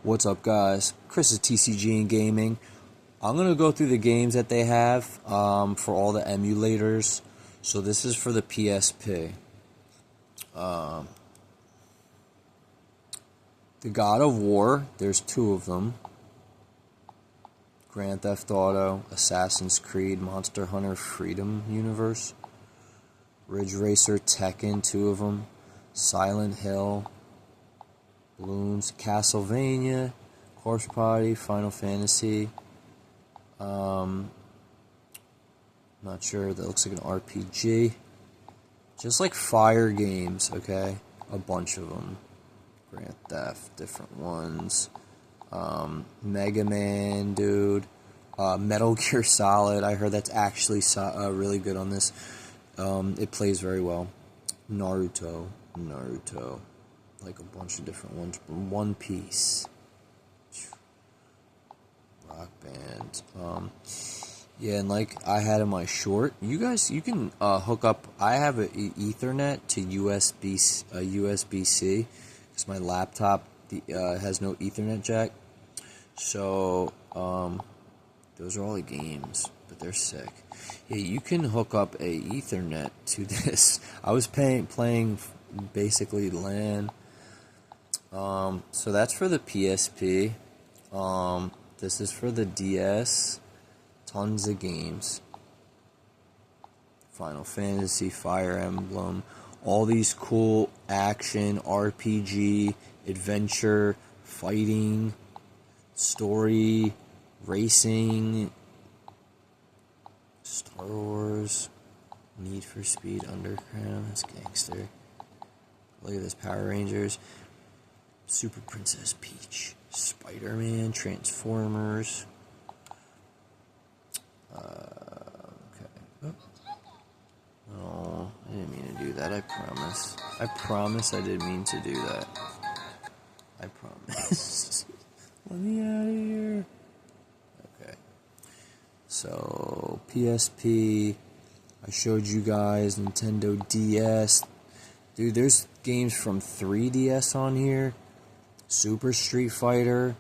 What's up, guys? Chris is TCG and Gaming. I'm gonna go through the games that they have for all the emulators. So this is for the PSP. Um, the God of War. There's two of them. Grand Theft Auto, Assassin's Creed, Monster Hunter, Freedom Universe, Ridge Racer, Tekken. Two of them. Silent Hill. Balloons, Castlevania, Corpse Party, Final Fantasy. Not sure. That looks like an RPG. Just like fire games, okay? A bunch of them. Grand Theft, different ones. Mega Man, dude. Metal Gear Solid. I heard that's actually really good on this. It plays very well. Naruto. Like a bunch of different ones. One Piece. Rock Band. Yeah, and like I had in my short, you can hook up. I have an Ethernet to USB-C because my laptop has no Ethernet jack. So those are all the games, but they're sick. Yeah, you can hook up a Ethernet to this. I was playing basically LAN. So that's for the PSP. This is for the DS. Tons of games. Final Fantasy, Fire Emblem, all these cool action, RPG, adventure, fighting, story, racing, Star Wars, Need for Speed Underground, that's gangster. Look at this, Power Rangers, Super Princess Peach, Spider-Man, Transformers. Okay. Oh, I didn't mean to do that, I promise. I promise I didn't mean to do that. I promise. Let me out of here. Okay. So, PSP. I showed you guys Nintendo DS. Dude, there's games from 3DS on here. Super Street Fighter.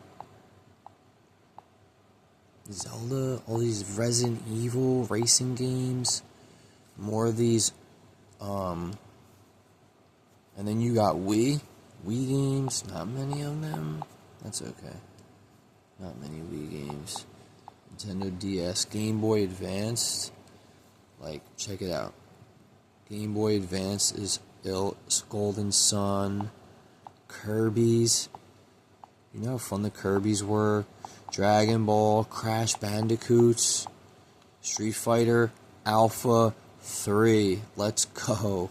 Zelda, all these Resident Evil racing games, more of these, and then you got Wii games, not many of them, that's okay, not many Wii games, Nintendo DS, Game Boy Advance, like, check it out, Game Boy Advance is Golden Sun, Kirby's, you know how fun the Kirby's were, Dragon Ball, Crash Bandicoots, Street Fighter, Alpha 3. Let's go.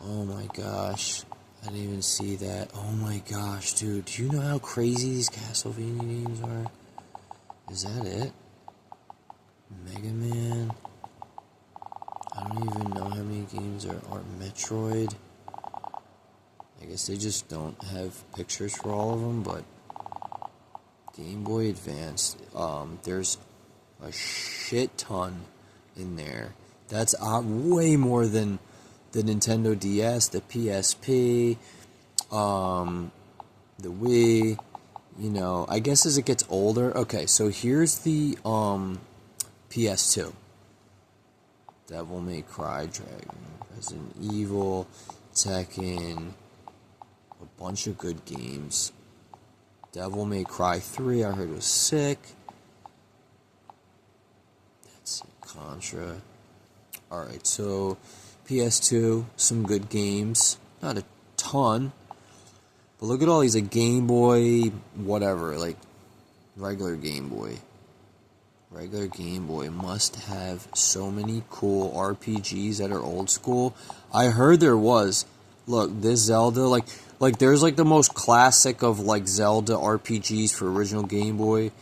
Oh my gosh. I didn't even see that. Oh my gosh, dude. Do you know how crazy these Castlevania games are? Is that it? Mega Man. I don't even know how many games are Metroid. I guess they just don't have pictures for all of them, but Game Boy Advance, there's a shit ton in there. That's way more than the Nintendo DS, the PSP, the Wii, you know, I guess as it gets older. Okay, so here's the PS2. Devil May Cry, Dragon, Resident Evil, Tekken, a bunch of good games. Devil May Cry 3, I heard was sick. That's it, Contra. Alright, so PS2, some good games. Not a ton. But look at all these, like Game Boy, whatever, like regular Game Boy. Regular Game Boy must have so many cool RPGs that are old school. I heard there was. Look, this Zelda, like there's like the most classic of like Zelda RPGs for original Game Boy.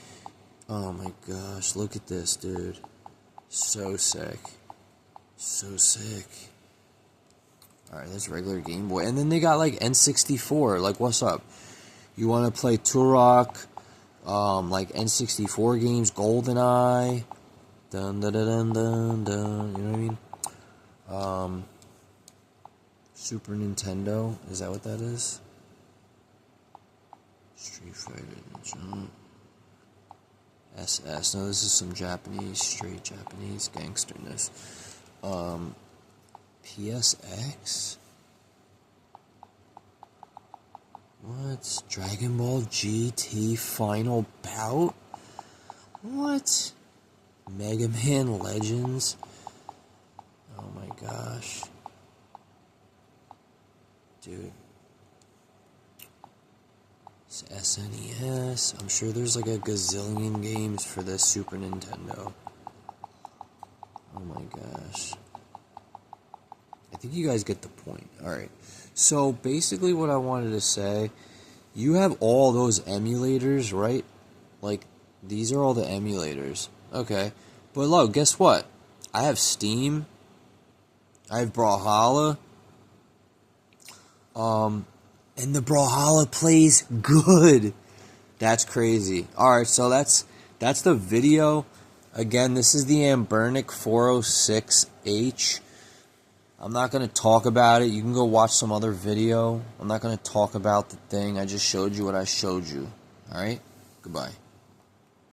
Oh my gosh, look at this, dude. So sick. So sick. Alright, that's regular Game Boy. And then they got like N64. Like, what's up? You want to play Turok, like N64 games, GoldenEye. Dun dun dun dun dun. You know what I mean? Super Nintendo. Is that what that is? Street Fighter. SS. No, this is some Japanese, straight Japanese gangsterness. PSX? What? Dragon Ball GT Final Bout? What? Mega Man Legends? Oh my gosh. Dude. It's SNES. I'm sure there's like a gazillion games for the Super Nintendo. Oh my gosh. I think you guys get the point. Alright. So basically what I wanted to say, you have all those emulators, right? Like, these are all the emulators. Okay. But look, guess what? I have Steam. I have Brawlhalla. And the Brawlhalla plays good. That's crazy. Alright, so that's the video. Again, this is the Anbernic 406H. I'm not going to talk about it. You can go watch some other video. I'm not going to talk about the thing. I just showed you what I showed you. Alright? Goodbye.